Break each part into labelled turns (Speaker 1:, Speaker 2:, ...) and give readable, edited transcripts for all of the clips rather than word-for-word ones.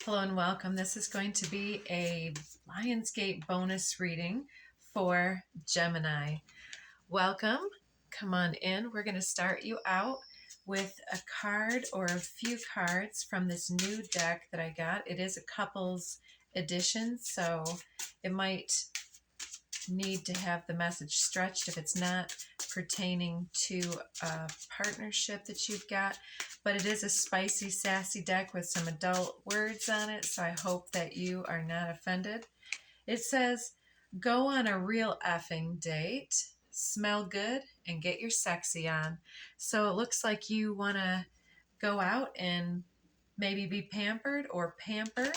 Speaker 1: Hello and welcome. This is going to be a Lionsgate bonus reading for Gemini. Welcome. Come on in. We're going to start you out with a card or a few cards from this new deck that I got. It is a couples edition, so it might need to have the message stretched if it's not pertaining to a partnership that you've got. But it is a spicy, sassy deck with some adult words on it, so I hope that you are not offended. It says, go on a real effing date, smell good, and get your sexy on. So it looks like you want to go out and maybe be pampered or pamper.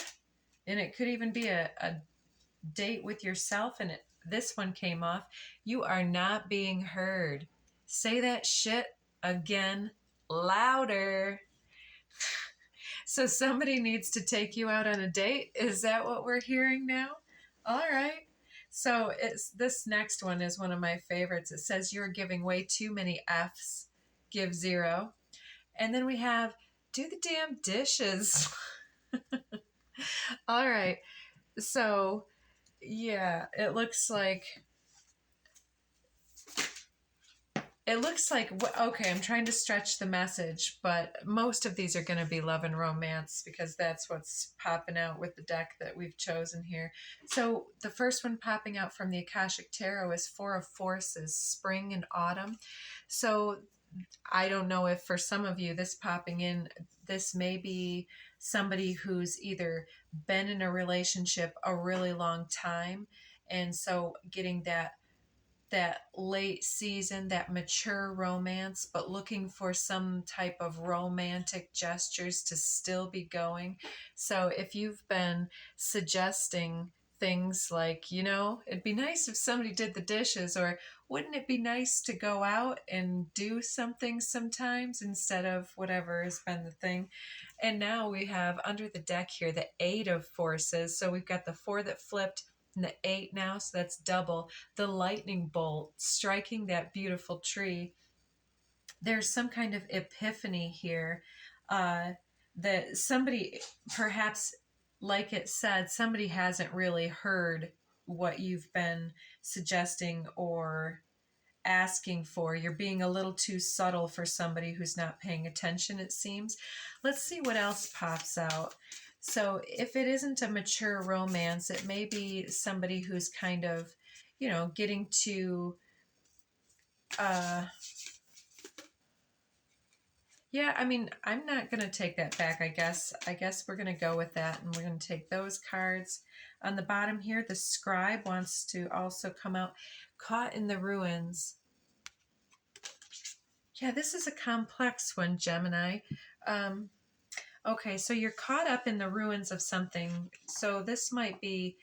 Speaker 1: And it could even be a date with yourself, and this one came off. You are not being heard. Say that shit again, louder. So somebody needs to take you out on a date. Is that what we're hearing now? All right. So this next one is one of my favorites. It says you're giving way too many F's. Give 0. And then we have do the damn dishes. All right. So yeah, it looks like, okay, I'm trying to stretch the message, but most of these are going to be love and romance because that's what's popping out with the deck that we've chosen here. So the first one popping out from the Akashic Tarot is Four of Forces, spring and autumn. So I don't know if for some of you this popping in, this may be somebody who's either been in a relationship a really long time, and so getting that late season, that mature romance, but looking for some type of romantic gestures to still be going. So if you've been suggesting things like, it'd be nice if somebody did the dishes, or wouldn't it be nice to go out and do something sometimes instead of whatever has been the thing. And now we have under the deck here the 8 of Forces. So we've got the 4 that flipped and the 8 now, so that's double. The lightning bolt striking that beautiful tree. There's some kind of epiphany here that somebody, perhaps, like it said, somebody hasn't really heard what you've been suggesting or asking for. You're being a little too subtle for somebody who's not paying attention, it seems. Let's see what else pops out. So if it isn't a mature romance, it may be somebody who's kind of, getting to, yeah, I mean, I'm not going to take that back, I guess. I guess we're going to go with that, and we're going to take those cards. On the bottom here, the scribe wants to also come out. Caught in the ruins. Yeah, this is a complex one, Gemini. Okay, so you're caught up in the ruins of something. So this might be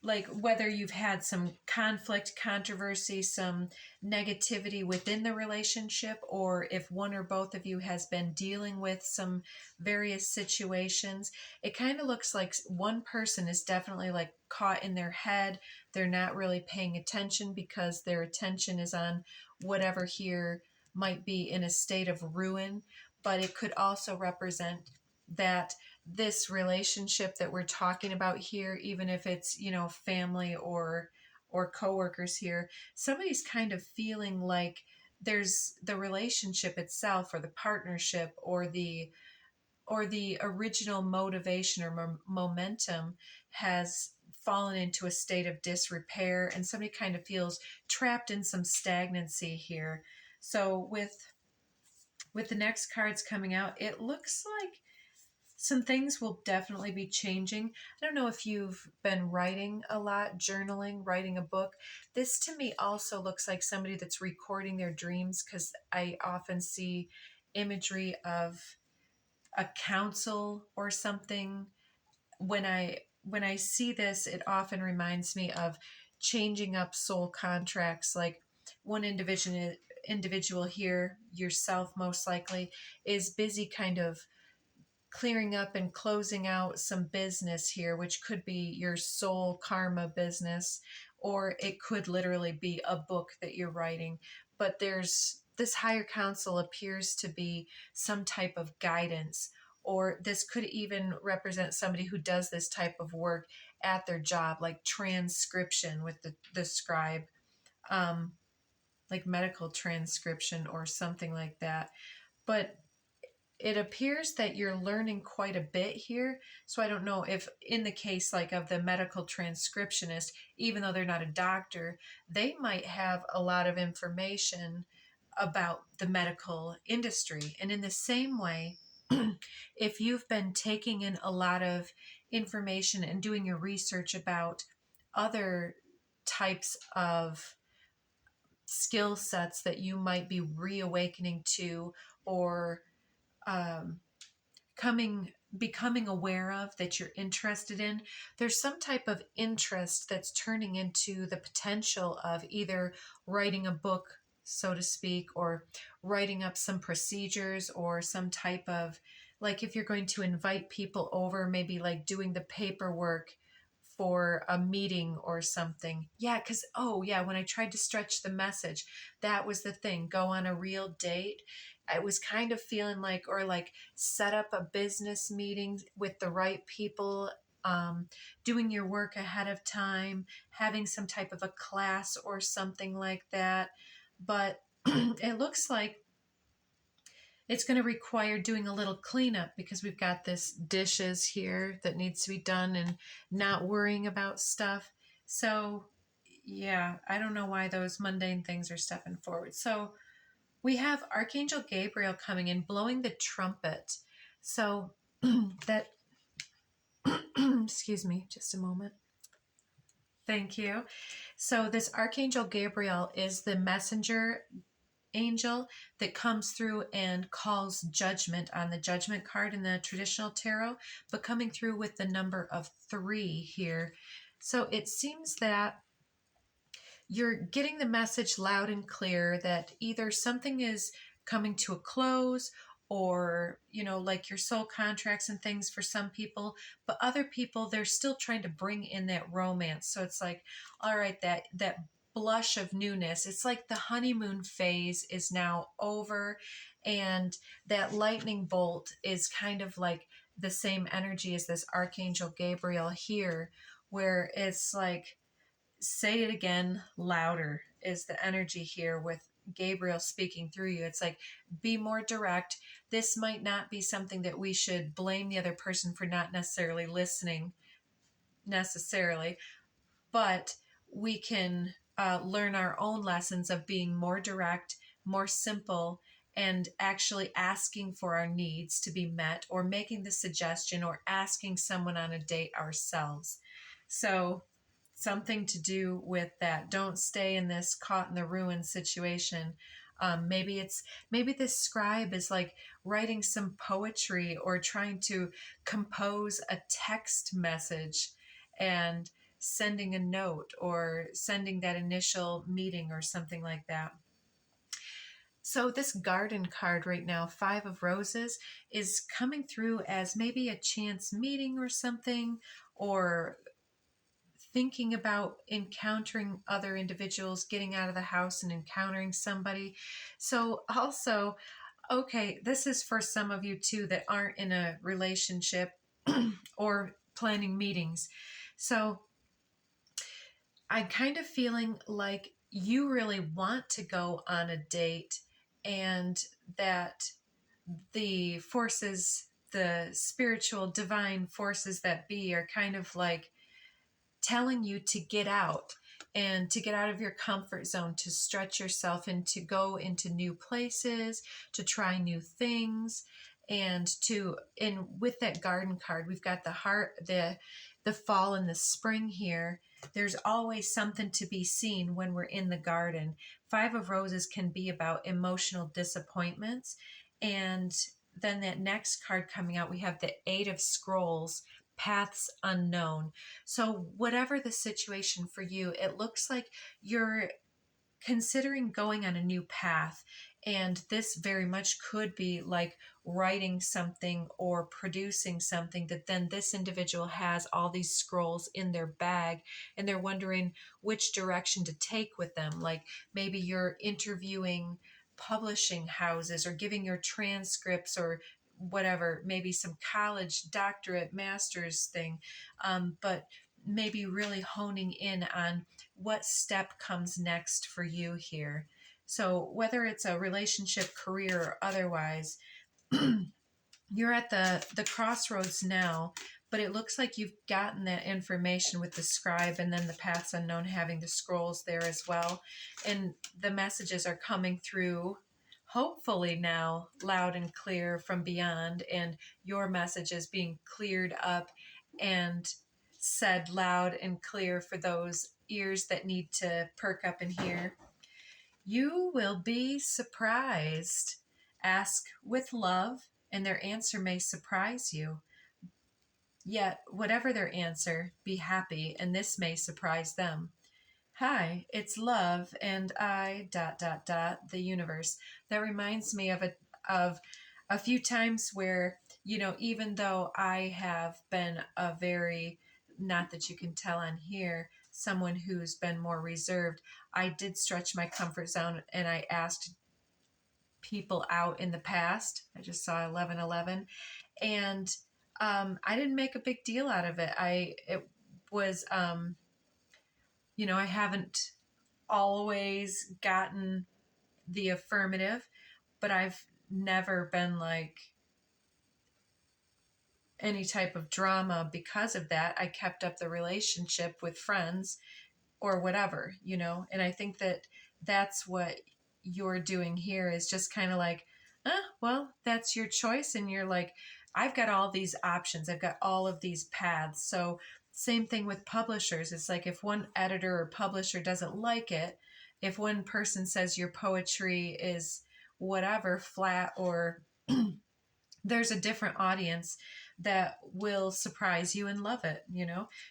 Speaker 1: like whether you've had some conflict, controversy, some negativity within the relationship, or if one or both of you has been dealing with some various situations. It kind of looks like one person is definitely like caught in their head. They're not really paying attention because their attention is on whatever here might be in a state of ruin. But it could also represent that this relationship that we're talking about here, even if it's, family or coworkers here, somebody's kind of feeling like there's the relationship itself or the partnership or the original motivation or momentum has fallen into a state of disrepair, and somebody kind of feels trapped in some stagnancy here. So with the next cards coming out, it looks like some things will definitely be changing. I don't know if you've been writing a lot, journaling, writing a book. This to me also looks like somebody that's recording their dreams, because I often see imagery of a council or something. When I see this, it often reminds me of changing up soul contracts. Like one individual here, yourself most likely, is busy kind of clearing up and closing out some business here, which could be your soul karma business, or it could literally be a book that you're writing. But there's this higher council appears to be some type of guidance or this could even represent somebody who does this type of work at their job, like transcription with the scribe, um, like medical transcription or something like that. But it appears that you're learning quite a bit here. So I don't know if in the case like of the medical transcriptionist, even though they're not a doctor, they might have a lot of information about the medical industry. And in the same way, if you've been taking in a lot of information and doing your research about other types of skill sets that you might be reawakening to, or um, becoming aware of, that you're interested in, there's some type of interest that's turning into the potential of either writing a book, so to speak, or writing up some procedures, or some type of, like if you're going to invite people over, maybe like doing the paperwork for a meeting or something. Yeah, because, oh yeah, when I tried to stretch the message, that was the thing, go on a real date. I was kind of feeling like, or like set up a business meeting with the right people, doing your work ahead of time, having some type of a class or something like that. But it looks like it's going to require doing a little cleanup, because we've got this dishes here that needs to be done, and not worrying about stuff. So yeah, I don't know why those mundane things are stepping forward. So we have Archangel Gabriel coming in, blowing the trumpet. So that, excuse me, just a moment. Thank you. So this Archangel Gabriel is the messenger angel that comes through and calls judgment on the judgment card in the traditional tarot, but coming through with the number of 3 here. So it seems that you're getting the message loud and clear that either something is coming to a close, or like your soul contracts and things for some people, but other people, they're still trying to bring in that romance. So it's like, all right, that blush of newness, it's like the honeymoon phase is now over, and that lightning bolt is kind of like the same energy as this Archangel Gabriel here, where it's like, say it again louder, is the energy here with Gabriel speaking through you. It's like, be more direct. This might not be something that we should blame the other person for not necessarily listening necessarily, but we can learn our own lessons of being more direct, more simple, and actually asking for our needs to be met, or making the suggestion, or asking someone on a date ourselves. So something to do with that. Don't stay in this caught in the ruin situation. Maybe this scribe is like writing some poetry, or trying to compose a text message and sending a note, or sending that initial meeting or something like that. So this garden card right now, 5 of Roses, is coming through as maybe a chance meeting or something, or thinking about encountering other individuals, getting out of the house and encountering somebody. So also, okay, this is for some of you too that aren't in a relationship or planning meetings. So I'm kind of feeling like you really want to go on a date, and that the forces, the spiritual divine forces that be, are kind of like telling you to get out, and to get out of your comfort zone, to stretch yourself, and to go into new places, to try new things. And with that garden card, we've got the heart, the fall and the spring here. There's always something to be seen when we're in the garden. 5 of Roses can be about emotional disappointments. And then that next card coming out, we have the 8 of Scrolls, paths unknown. So whatever the situation for you, it looks like you're considering going on a new path. And this very much could be like writing something or producing something that then this individual has all these scrolls in their bag, and they're wondering which direction to take with them. Like maybe you're interviewing publishing houses, or giving your transcripts, or whatever, maybe some college, doctorate, master's thing, but maybe really honing in on what step comes next for you here. So whether it's a relationship, career, or otherwise, you're at the crossroads now, but it looks like you've gotten that information with the scribe and then the paths unknown having the scrolls there as well. And the messages are coming through, hopefully now loud and clear from beyond, and your message is being cleared up and said loud and clear for those ears that need to perk up and hear. You will be surprised. Ask with love, and their answer may surprise you. Yet, whatever their answer, be happy, and this may surprise them. Hi, it's love, and I ... the universe. That reminds me of a few times where, even though I have been a very, not that you can tell on here, someone who's been more reserved, I did stretch my comfort zone and I asked people out in the past. I just saw 1111, and I didn't make a big deal out of it. It was, I haven't always gotten the affirmative, but I've never been like any type of drama because of that. I kept up the relationship with friends or whatever, and I think that that's what you're doing here is just kind of like, well, that's your choice. And you're like, I've got all these options. I've got all of these paths. So same thing with publishers. It's like if one editor or publisher doesn't like it, if one person says your poetry is whatever, flat, or there's a different audience that will surprise you and love it,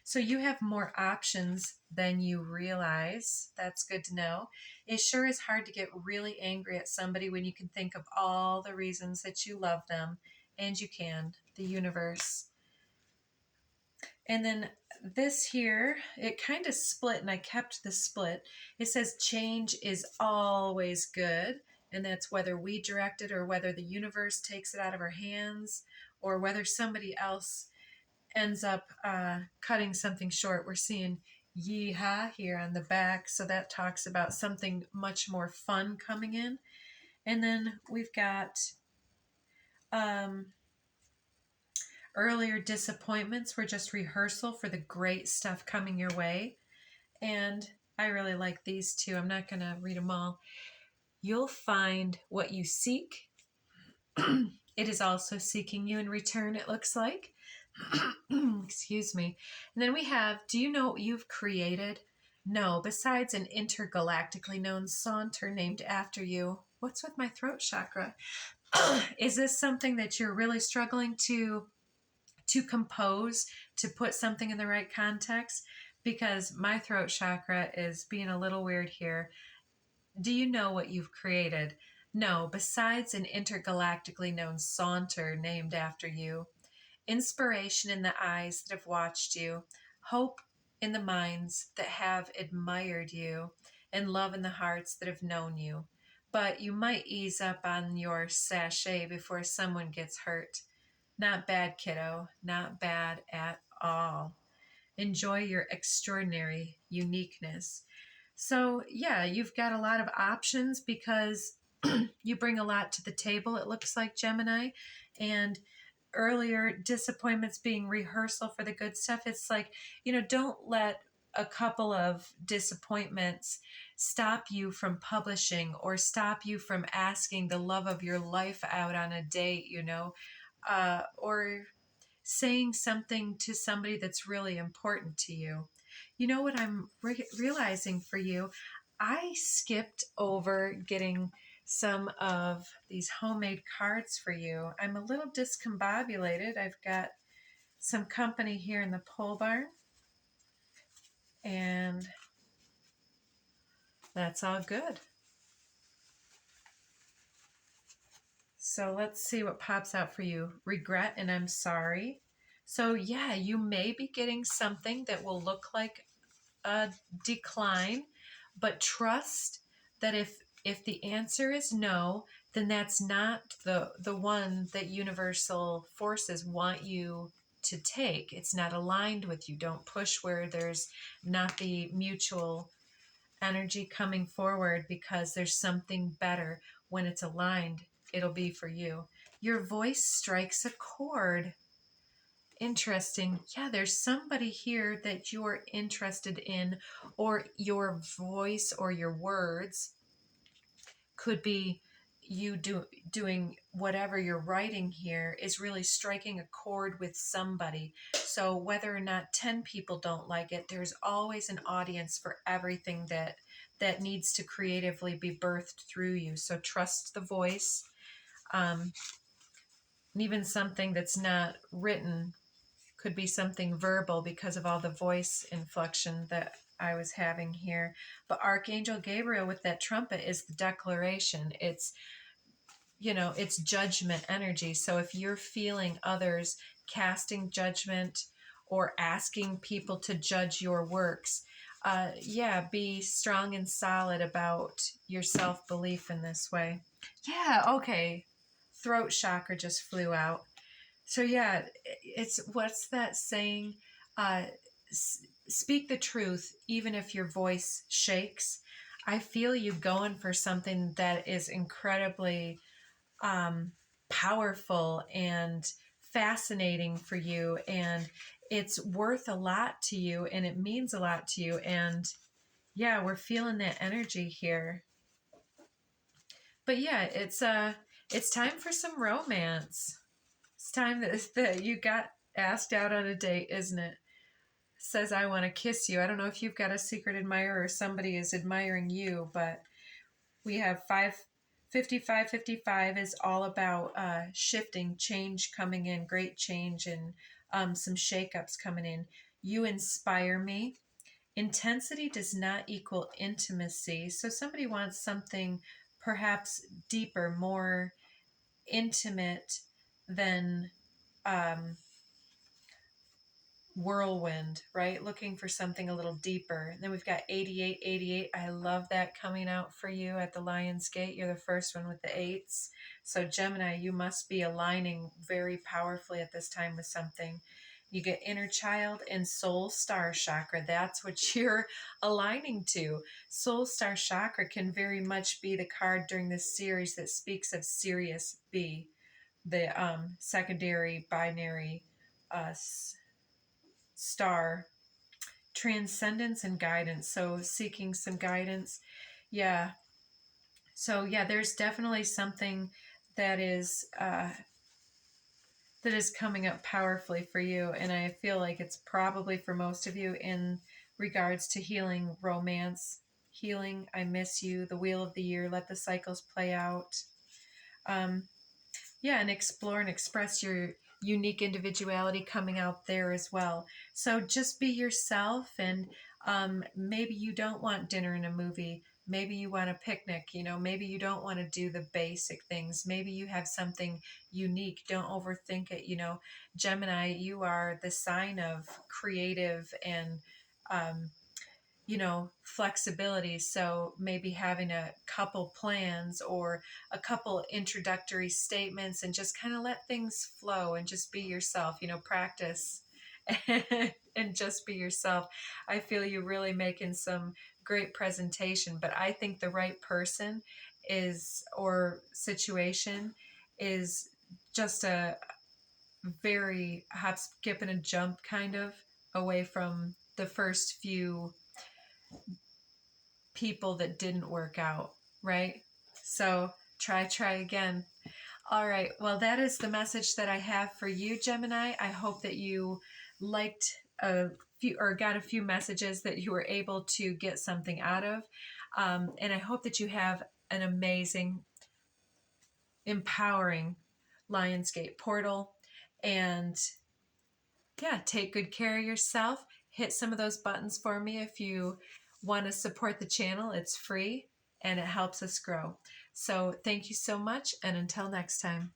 Speaker 1: So you have more options than you realize. That's good to know. It sure is hard to get really angry at somebody when you can think of all the reasons that you love them, and you can, the universe. And then this here, it kind of split, and I kept the split. It says change is always good, and that's whether we direct it or whether the universe takes it out of our hands or whether somebody else ends up cutting something short. We're seeing yeehaw here on the back, so that talks about something much more fun coming in. And then we've got earlier disappointments were just rehearsal for the great stuff coming your way. And I really like these two. I'm not going to read them all. You'll find what you seek. It is also seeking you in return, it looks like. Excuse me. And then we have, do you know what you've created? No, besides an intergalactically known saunter named after you. What's with my throat chakra? Is this something that you're really struggling to compose, to put something in the right context? Because my throat chakra is being a little weird here. Do you know what you've created? No, besides an intergalactically known saunter named after you. Inspiration in the eyes that have watched you, hope in the minds that have admired you, and love in the hearts that have known you. But you might ease up on your sachet before someone gets hurt. Not bad, kiddo. Not bad at all. Enjoy your extraordinary uniqueness. So, yeah, you've got a lot of options because you bring a lot to the table, it looks like, Gemini. And earlier disappointments being rehearsal for the good stuff. It's like, don't let a couple of disappointments stop you from publishing or stop you from asking the love of your life out on a date, or saying something to somebody that's really important to you. You know what I'm realizing for you? I skipped over getting some of these homemade cards for you. I'm a little discombobulated. I've got some company here in the pole barn, and that's all good. So let's see what pops out for you. Regret and I'm sorry. So yeah, you may be getting something that will look like a decline, but trust that if the answer is no, then that's not the one that universal forces want you to take. It's not aligned with you. Don't push where there's not the mutual energy coming forward, because there's something better. When it's aligned, it'll be for you. Your voice strikes a chord. Interesting. Yeah, there's somebody here that you're interested in, or your voice or your words could be you doing whatever you're writing here is really striking a chord with somebody. So whether or not 10 people don't like it, there's always an audience for everything that needs to creatively be birthed through you. So trust the voice. And even something that's not written could be something verbal because of all the voice inflection that I was having here. But Archangel Gabriel with that trumpet is the declaration. It's, it's judgment energy. So if you're feeling others casting judgment or asking people to judge your works, be strong and solid about your self-belief in this way. Yeah, okay. Throat chakra just flew out. So yeah, it's, what's that saying? Speak the truth, even if your voice shakes. I feel you going for something that is incredibly powerful and fascinating for you, and it's worth a lot to you, and it means a lot to you. And yeah, we're feeling that energy here. But yeah, it's time for some romance. It's time that you got asked out on a date, isn't it? Says, I want to kiss you. I don't know if you've got a secret admirer or somebody is admiring you, but we have 55 is all about shifting, change coming in, great change, and some shakeups coming in. You inspire me. Intensity does not equal intimacy. So somebody wants something perhaps deeper, more intimate than whirlwind, right? Looking for something a little deeper. And then we've got 88. I love that coming out for you at the Lion's Gate. You're the first one with the 8s. So Gemini, you must be aligning very powerfully at this time with something. You get inner child and soul star chakra. That's what you're aligning to. Soul star chakra can very much be the card during this series that speaks of Sirius B, the secondary binary star, transcendence and guidance. So seeking some guidance. Yeah. So yeah, there's definitely something that is coming up powerfully for you, and I feel like it's probably for most of you in regards to healing, romance, healing. I miss you, the wheel of the year, let the cycles play out. And explore and express your unique individuality coming out there as well. So just be yourself, and maybe you don't want dinner and a movie. Maybe you want a picnic, maybe you don't want to do the basic things. Maybe you have something unique. Don't overthink it. Gemini, you are the sign of creative and flexibility. So maybe having a couple plans or a couple introductory statements, and just kind of let things flow and just be yourself, practice and just be yourself. I feel you really making some great presentation, but I think the right person or situation is just a very hop, skip, and a jump kind of away from the first few people that didn't work out, right? So try again. All right. Well, that is the message that I have for you, Gemini. I hope that you liked a few, or got a few messages that you were able to get something out of. And I hope that you have an amazing, empowering Lionsgate portal. And yeah, take good care of yourself. Hit some of those buttons for me if you want to support the channel. It's free and it helps us grow. So thank you so much, and until next time.